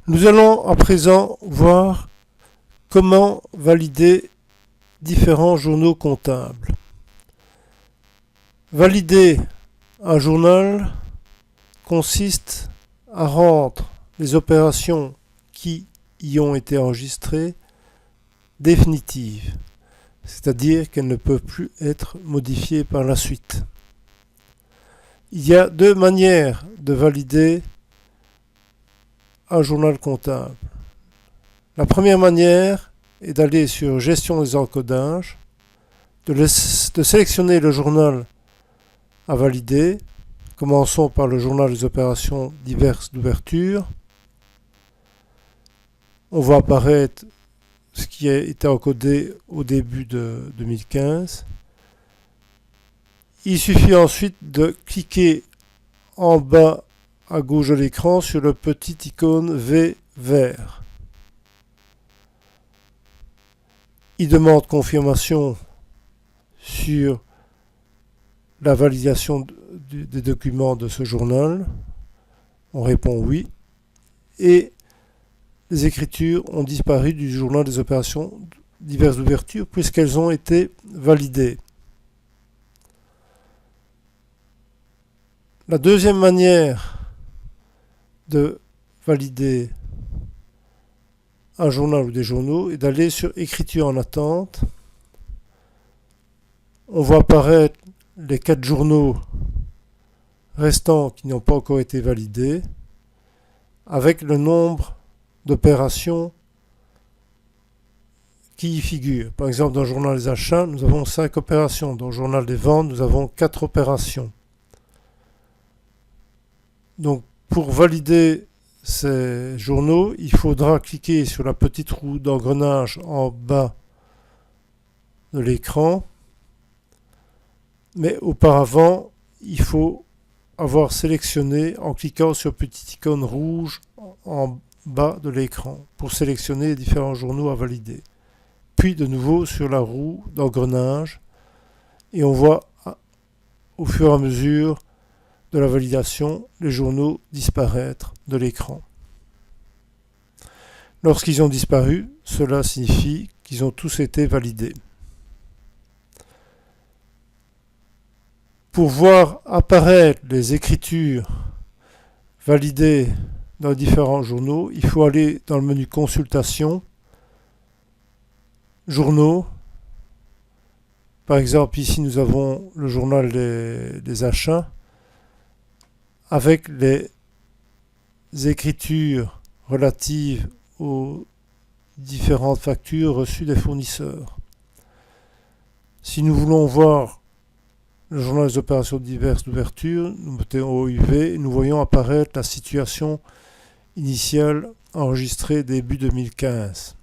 Nous allons à présent voir comment valider différents journaux comptables. Valider un journal consiste à rendre les opérations qui y ont été enregistrées définitives, c'est-à-dire qu'elles ne peuvent plus être modifiées par la suite. Il y a deux manières de valider un journal comptable. La première manière est d'aller sur Gestion des encodages, de sélectionner le journal à valider. Commençons par le journal des opérations diverses d'ouverture. On voit apparaître ce qui a été encodé au début de 2015. Il suffit ensuite de cliquer en bas à gauche de l'écran sur le petit icône V vert. Il demande confirmation sur la validation des documents de ce journal. On répond oui. Et les écritures ont disparu du journal des opérations diverses d'ouverture puisqu'elles ont été validées. La deuxième manière de valider un journal ou des journaux est d'aller sur Écriture en attente. On voit apparaître les 4 journaux restants qui n'ont pas encore été validés avec le nombre d'opérations qui y figurent. Par exemple, dans le journal des achats, nous avons 5 opérations. Dans le journal des ventes, nous avons 4 opérations. Donc, pour valider ces journaux, il faudra cliquer sur la petite roue d'engrenage en bas de l'écran. Mais auparavant, il faut avoir sélectionné en cliquant sur le petit icône rouge en bas de l'écran pour sélectionner les différents journaux à valider. Puis de nouveau sur la roue d'engrenage et on voit au fur et à mesure de la validation les journaux disparaître de l'écran. Lorsqu'ils ont disparu, cela signifie qu'ils ont tous été validés. Pour voir apparaître les écritures validées dans les différents journaux, il faut aller dans le menu Consultation, Journaux. Par exemple, ici nous avons le journal des achats avec les écritures relatives aux différentes factures reçues des fournisseurs. Si nous voulons voir le journal des opérations diverses d'ouverture, nous mettons OUV et nous voyons apparaître la situation initiale enregistrée début 2015.